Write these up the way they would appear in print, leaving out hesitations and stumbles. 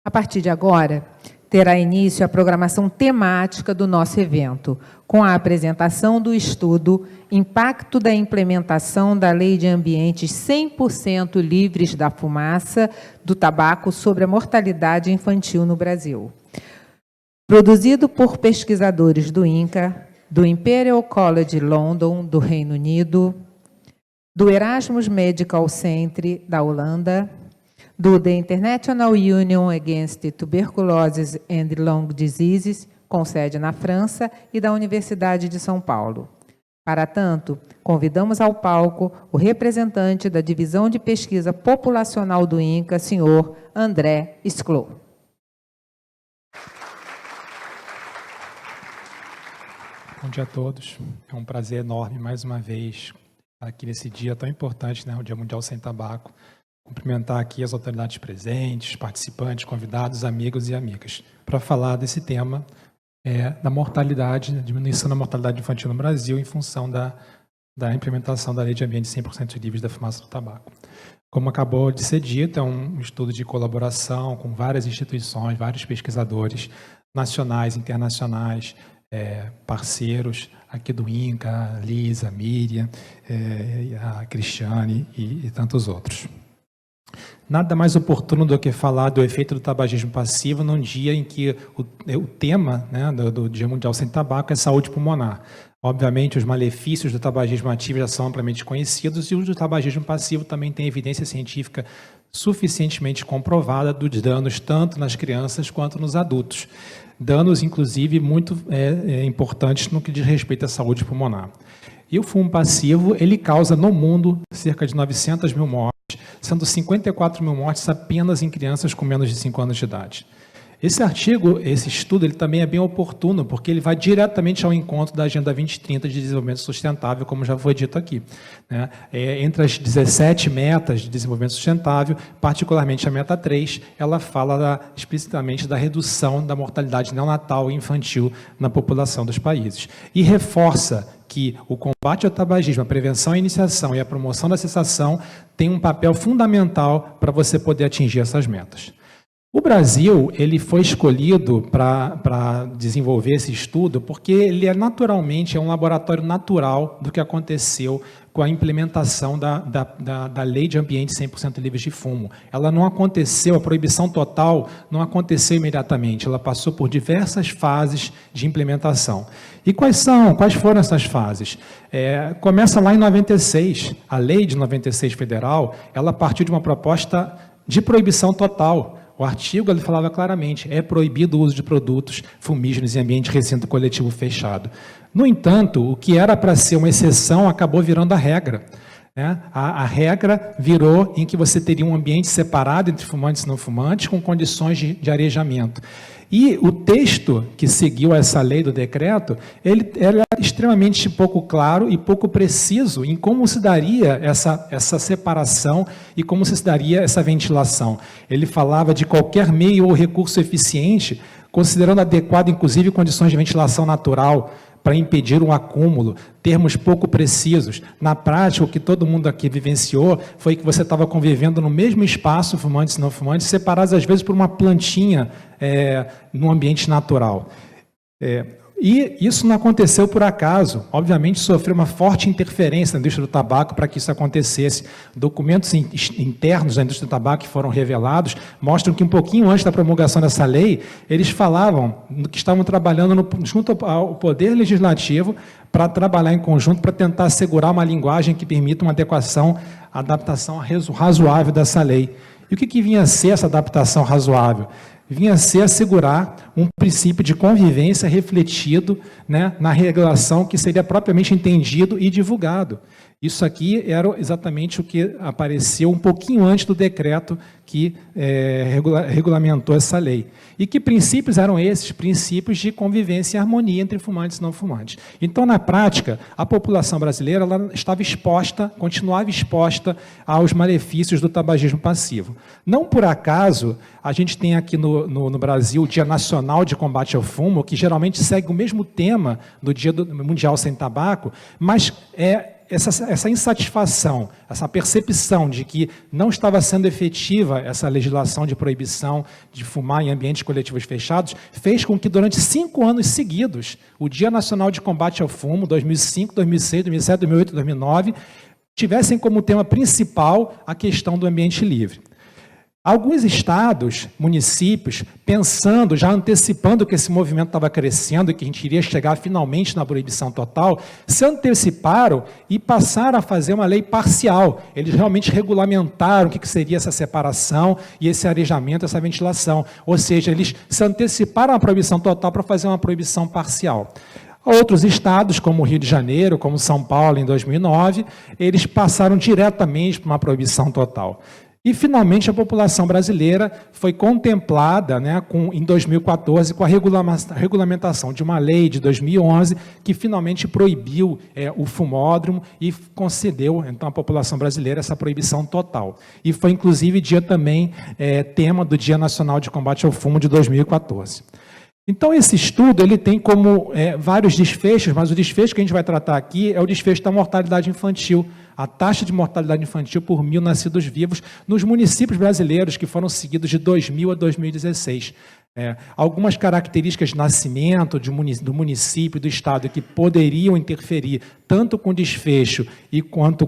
A partir de agora, terá início a programação temática do nosso evento, com a apresentação do estudo Impacto da implementação da Lei de Ambientes 100% livres da fumaça do tabaco sobre a mortalidade infantil no Brasil. Produzido por pesquisadores do INCA, do Imperial College London, do Reino Unido, do Erasmus Medical Centre, da Holanda, do The International Union Against Tuberculosis and Lung Diseases, com sede na França, e da Universidade de São Paulo. Para tanto, convidamos ao palco o representante da Divisão de Pesquisa Populacional do INCA, senhor André Sclo. Bom dia a todos. É um prazer enorme, mais uma vez, estar aqui nesse dia tão importante, né, o Dia Mundial Sem Tabaco. Cumprimentar aqui as autoridades presentes, participantes, convidados, amigos e amigas, para falar desse tema da mortalidade, da diminuição da mortalidade infantil no Brasil em função da implementação da Lei de Ambientes 100% livres da fumaça do tabaco. Como acabou de ser dito, é um estudo de colaboração com várias instituições, vários pesquisadores nacionais, internacionais, parceiros aqui do INCA, a Lisa, a Miriam, a Cristiane e tantos outros. Nada mais oportuno do que falar do efeito do tabagismo passivo num dia em que o tema, né, do Dia Mundial Sem Tabaco é saúde pulmonar. Obviamente, os malefícios do tabagismo ativo já são amplamente conhecidos e o do tabagismo passivo também tem evidência científica suficientemente comprovada dos danos tanto nas crianças quanto nos adultos. Danos, inclusive, muito importantes no que diz respeito à saúde pulmonar. E o fumo passivo, ele causa no mundo cerca de 900 mil mortes, sendo 54 mil mortes apenas em crianças com menos de 5 anos de idade. Esse artigo, esse estudo, ele também é bem oportuno, porque ele vai diretamente ao encontro da Agenda 2030 de Desenvolvimento Sustentável, como já foi dito aqui, né? Entre as 17 metas de desenvolvimento sustentável, particularmente a meta 3, ela fala explicitamente da redução da mortalidade neonatal e infantil na população dos países. E reforça que o combate ao tabagismo, a prevenção, a iniciação e a promoção da cessação tem um papel fundamental para você poder atingir essas metas. O Brasil, ele foi escolhido para desenvolver esse estudo porque ele naturalmente é um laboratório natural do que aconteceu com a implementação da Lei de Ambientes 100% livres de fumo. Ela não aconteceu, a proibição total não aconteceu imediatamente, ela passou por diversas fases de implementação. E quais foram essas fases? Começa lá em 96, a Lei de 96 federal, ela partiu de uma proposta de proibição total. O artigo ele falava claramente, é proibido o uso de produtos fumígenos em ambiente recinto coletivo fechado. No entanto, o que era para ser uma exceção acabou virando a regra. Né? A regra virou em que você teria um ambiente separado entre fumantes e não fumantes, com condições de arejamento. E o texto que seguiu essa lei do decreto, ele era extremamente pouco claro e pouco preciso em como se daria essa separação e como se daria essa ventilação. Ele falava de qualquer meio ou recurso eficiente, considerando adequado, inclusive, condições de ventilação natural, para impedir um acúmulo, termos pouco precisos. Na prática, o que todo mundo aqui vivenciou foi que você estava convivendo no mesmo espaço, fumantes e não fumantes, separados às vezes por uma plantinha no ambiente natural. E isso não aconteceu por acaso. Obviamente, sofreu uma forte interferência na indústria do tabaco para que isso acontecesse. Documentos internos da indústria do tabaco que foram revelados mostram que um pouquinho antes da promulgação dessa lei, eles falavam que estavam trabalhando junto ao Poder Legislativo para trabalhar em conjunto para tentar assegurar uma linguagem que permita uma adaptação razoável dessa lei. E o que vinha a ser essa adaptação razoável? Vinha a ser assegurar um princípio de convivência refletido, né, na regulação que seria propriamente entendido e divulgado. Isso aqui era exatamente o que apareceu um pouquinho antes do decreto que regulamentou essa lei. E que princípios eram esses? Princípios de convivência e harmonia entre fumantes e não fumantes. Então, na prática, a população brasileira ela estava exposta, continuava exposta aos malefícios do tabagismo passivo. Não por acaso, a gente tem aqui no Brasil o Dia Nacional de Combate ao Fumo, que geralmente segue o mesmo tema do Dia Mundial Sem Tabaco, mas essa insatisfação, essa percepção de que não estava sendo efetiva essa legislação de proibição de fumar em ambientes coletivos fechados, fez com que durante 5 anos seguidos, o Dia Nacional de Combate ao Fumo, 2005, 2006, 2007, 2008, 2009, tivessem como tema principal a questão do ambiente livre. Alguns estados, municípios, pensando, já antecipando que esse movimento estava crescendo e que a gente iria chegar finalmente na proibição total, se anteciparam e passaram a fazer uma lei parcial. Eles realmente regulamentaram o que seria essa separação e esse arejamento, essa ventilação. Ou seja, eles se anteciparam à proibição total para fazer uma proibição parcial. Outros estados, como o Rio de Janeiro, como São Paulo, em 2009, eles passaram diretamente para uma proibição total. E, finalmente, a população brasileira foi contemplada, né, em 2014 com a regulamentação de uma lei de 2011 que finalmente proibiu o fumódromo e concedeu, então, à população brasileira essa proibição total. E foi, inclusive, tema do Dia Nacional de Combate ao Fumo de 2014. Então, esse estudo ele tem como vários desfechos, mas o desfecho que a gente vai tratar aqui é o desfecho da mortalidade infantil, a taxa de mortalidade infantil por 1.000 nascidos vivos nos municípios brasileiros que foram seguidos de 2000 a 2016. Algumas características de nascimento do município, do estado, que poderiam interferir tanto com o desfecho quanto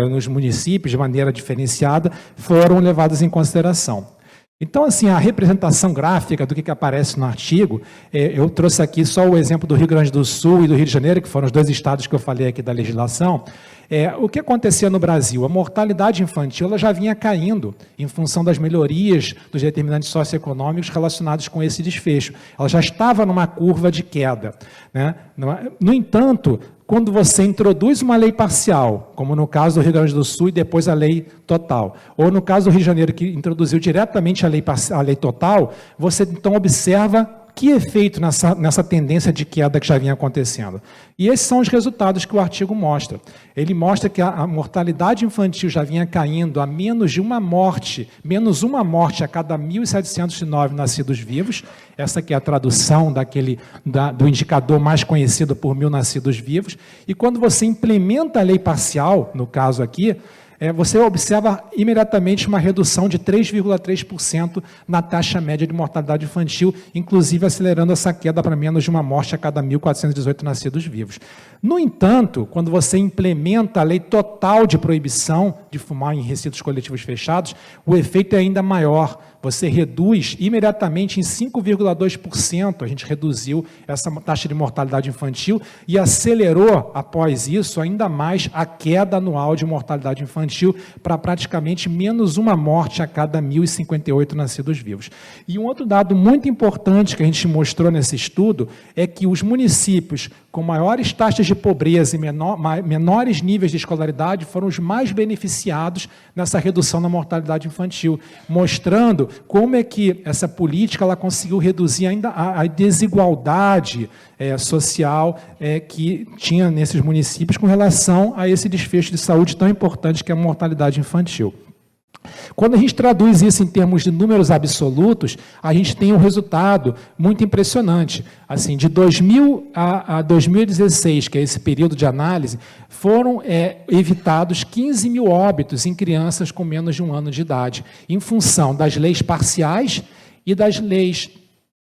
nos municípios de maneira diferenciada, foram levadas em consideração. Então, assim, a representação gráfica do que aparece no artigo, eu trouxe aqui só o exemplo do Rio Grande do Sul e do Rio de Janeiro, que foram os 2 estados que eu falei aqui da legislação. O que acontecia no Brasil? A mortalidade infantil ela já vinha caindo em função das melhorias dos determinantes socioeconômicos relacionados com esse desfecho. Ela já estava numa curva de queda, né? No entanto, quando você introduz uma lei parcial, como no caso do Rio Grande do Sul e depois a lei total, ou no caso do Rio de Janeiro, que introduziu diretamente a lei total, você então observa que efeito nessa tendência de queda que já vinha acontecendo. E esses são os resultados que o artigo mostra. Ele mostra que a mortalidade infantil já vinha caindo a menos uma morte a cada 1.709 nascidos vivos. Essa que é a tradução do indicador mais conhecido por 1.000 nascidos vivos. E quando você implementa a lei parcial, no caso aqui, você observa imediatamente uma redução de 3,3% na taxa média de mortalidade infantil, inclusive acelerando essa queda para menos de uma morte a cada 1.418 nascidos vivos. No entanto, quando você implementa a lei total de proibição de fumar em recintos coletivos fechados, o efeito é ainda maior. Você reduz imediatamente em 5,2%, a gente reduziu essa taxa de mortalidade infantil e acelerou, após isso, ainda mais a queda anual de mortalidade infantil para praticamente menos uma morte a cada 1.058 nascidos vivos. E um outro dado muito importante que a gente mostrou nesse estudo é que os municípios com maiores taxas de pobreza e menores níveis de escolaridade foram os mais beneficiados nessa redução da mortalidade infantil, mostrando como é que essa política ela conseguiu reduzir ainda a desigualdade social que tinha nesses municípios com relação a esse desfecho de saúde tão importante que é a mortalidade infantil. Quando a gente traduz isso em termos de números absolutos, a gente tem um resultado muito impressionante. Assim, de 2000 a 2016, que é esse período de análise, foram evitados 15 mil óbitos em crianças com menos de 1 ano de idade, em função das leis parciais e das leis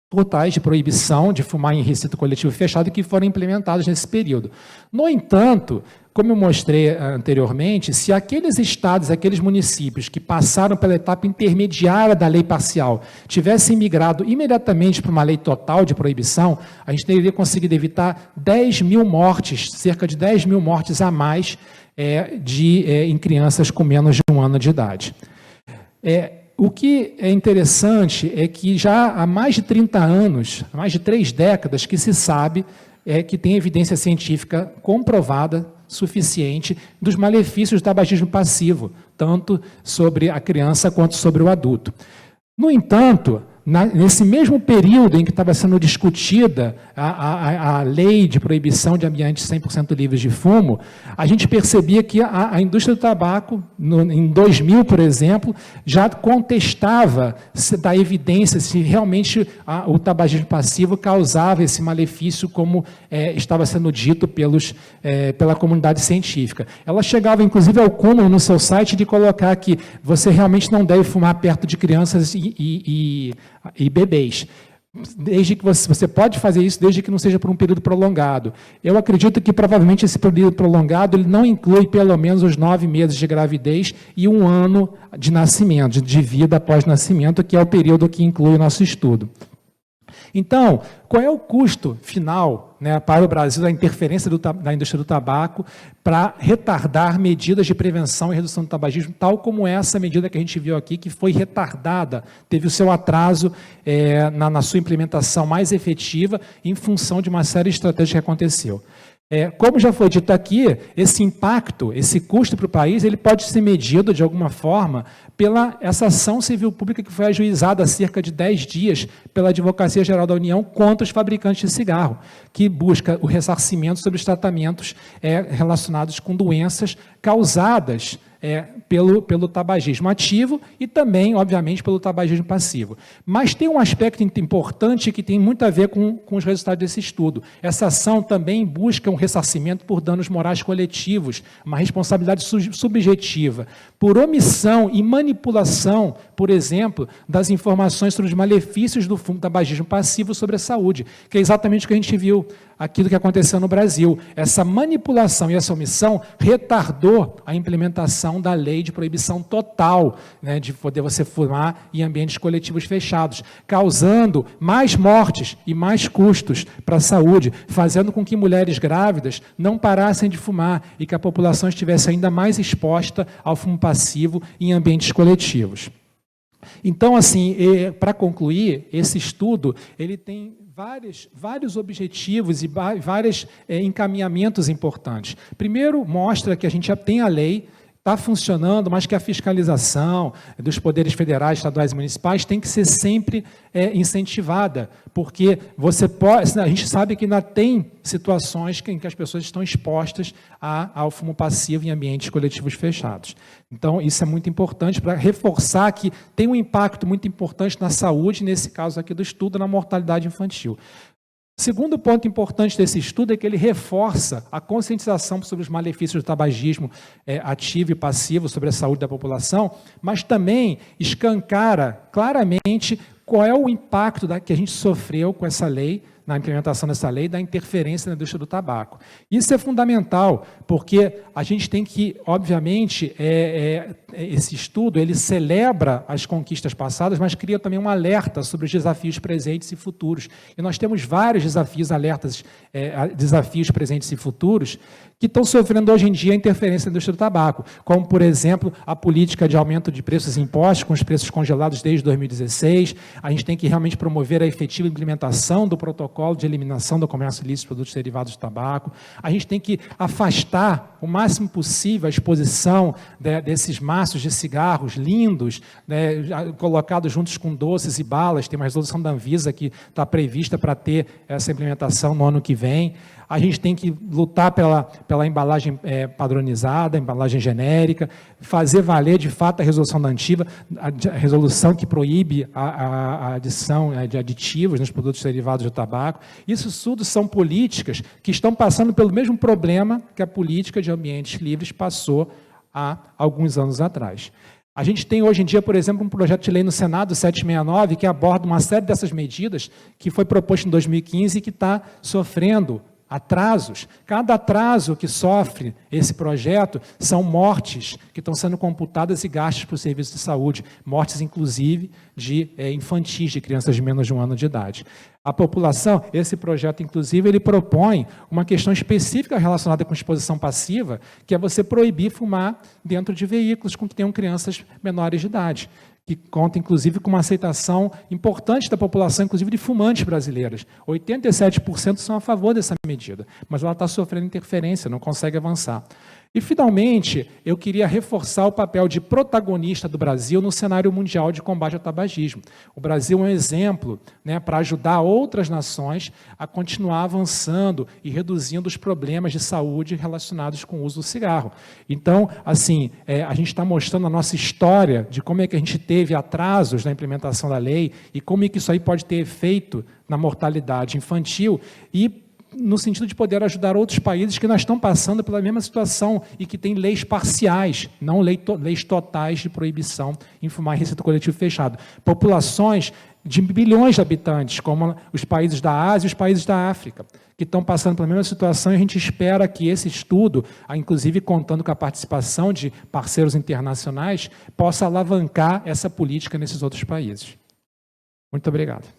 totais de proibição de fumar em recinto coletivo fechado que foram implementados nesse período. No entanto, como eu mostrei anteriormente, se aqueles estados, aqueles municípios que passaram pela etapa intermediária da lei parcial tivessem migrado imediatamente para uma lei total de proibição, a gente teria conseguido evitar 10 mil mortes, cerca de 10 mil mortes a mais em crianças com menos de 1 ano de idade. O que é interessante é que já há mais de 30 anos, há mais de 3 décadas, que se sabe que tem evidência científica comprovada, suficiente, dos malefícios do tabagismo passivo, tanto sobre a criança quanto sobre o adulto. No entanto, nesse mesmo período em que estava sendo discutida a lei de proibição de ambientes 100% livres de fumo, a gente percebia que a indústria do tabaco, em 2000, por exemplo, já contestava da evidência se realmente o tabagismo passivo causava esse malefício como estava sendo dito pela comunidade científica. Ela chegava, inclusive, ao cúmulo no seu site de colocar que você realmente não deve fumar perto de crianças e bebês. Desde que você pode fazer isso desde que não seja por um período prolongado. Eu acredito que provavelmente esse período prolongado ele não inclui pelo menos os 9 meses de gravidez e 1 ano de nascimento, de vida após nascimento, que é o período que inclui o nosso estudo. Então, qual é o custo final, né, para o Brasil da interferência da indústria do tabaco para retardar medidas de prevenção e redução do tabagismo, tal como essa medida que a gente viu aqui, que foi retardada, teve o seu atraso na sua implementação mais efetiva em função de uma série de estratégias que aconteceu. Como já foi dito aqui, esse impacto, esse custo para o país, ele pode ser medido de alguma forma pela essa ação civil pública que foi ajuizada há cerca de 10 dias pela Advocacia Geral da União contra os fabricantes de cigarro, que busca o ressarcimento sobre os tratamentos relacionados com doenças causadas pelo tabagismo ativo e também, obviamente, pelo tabagismo passivo. Mas tem um aspecto importante que tem muito a ver com os resultados desse estudo. Essa ação também busca um ressarcimento por danos morais coletivos, uma responsabilidade subjetiva, por omissão e manipulação, por exemplo, das informações sobre os malefícios do tabagismo passivo sobre a saúde, que é exatamente o que a gente viu, aquilo que aconteceu no Brasil. Essa manipulação e essa omissão retardou a implementação da lei de proibição total, né, de poder você fumar em ambientes coletivos fechados, causando mais mortes e mais custos para a saúde, fazendo com que mulheres grávidas não parassem de fumar e que a população estivesse ainda mais exposta ao fumo passivo em ambientes coletivos. Então, assim, para concluir, esse estudo ele tem vários objetivos e vários encaminhamentos importantes. Primeiro, mostra que a gente já tem a lei, está funcionando, mas que a fiscalização dos poderes federais, estaduais e municipais tem que ser sempre incentivada, porque a gente sabe que ainda tem situações em que as pessoas estão expostas ao fumo passivo em ambientes coletivos fechados. Então, isso é muito importante para reforçar que tem um impacto muito importante na saúde, nesse caso aqui do estudo, na mortalidade infantil. O segundo ponto importante desse estudo é que ele reforça a conscientização sobre os malefícios do tabagismo ativo e passivo sobre a saúde da população, mas também escancara claramente qual é o impacto que a gente sofreu com essa lei, na implementação dessa lei, da interferência na indústria do tabaco. Isso é fundamental, porque a gente tem que, obviamente, esse estudo, ele celebra as conquistas passadas, mas cria também um alerta sobre os desafios presentes e futuros. E nós temos vários desafios, desafios presentes e futuros, que estão sofrendo hoje em dia a interferência na indústria do tabaco, como, por exemplo, a política de aumento de preços e impostos, com os preços congelados desde 2016. A gente tem que realmente promover a efetiva implementação do protocolo de eliminação do comércio ilícito de produtos derivados do tabaco. A gente tem que afastar o máximo possível a exposição desses maços de cigarros lindos, colocados juntos com doces e balas. Tem uma resolução da Anvisa que está prevista para ter essa implementação no ano que vem. A gente tem que lutar pela embalagem padronizada, embalagem genérica, fazer valer, de fato, a resolução da Antiva, a resolução que proíbe a adição de aditivos nos produtos derivados do tabaco. Isso tudo são políticas que estão passando pelo mesmo problema que a política de ambientes livres passou há alguns anos atrás. A gente tem hoje em dia, por exemplo, um projeto de lei no Senado, 769, que aborda uma série dessas medidas que foi proposto em 2015 e que está sofrendo atrasos. Cada atraso que sofre esse projeto são mortes que estão sendo computadas e gastos para o serviço de saúde, mortes, inclusive, de infantis, de crianças de menos de 1 ano de idade. A população, esse projeto, inclusive, ele propõe uma questão específica relacionada com exposição passiva, que é você proibir fumar dentro de veículos com que tenham crianças menores de idade, que conta, inclusive, com uma aceitação importante da população, inclusive de fumantes brasileiras. 87% são a favor dessa medida, mas ela está sofrendo interferência, não consegue avançar. E, finalmente, eu queria reforçar o papel de protagonista do Brasil no cenário mundial de combate ao tabagismo. O Brasil é um exemplo, né, para ajudar outras nações a continuar avançando e reduzindo os problemas de saúde relacionados com o uso do cigarro. Então, assim, a gente está mostrando a nossa história de como é que a gente teve atrasos na implementação da lei e como é que isso aí pode ter efeito na mortalidade infantil e no sentido de poder ajudar outros países que não estão passando pela mesma situação e que têm leis parciais, não leis totais de proibição em fumar em recinto coletivo fechado. Populações de bilhões de habitantes, como os países da Ásia e os países da África, que estão passando pela mesma situação, e a gente espera que esse estudo, inclusive contando com a participação de parceiros internacionais, possa alavancar essa política nesses outros países. Muito obrigado.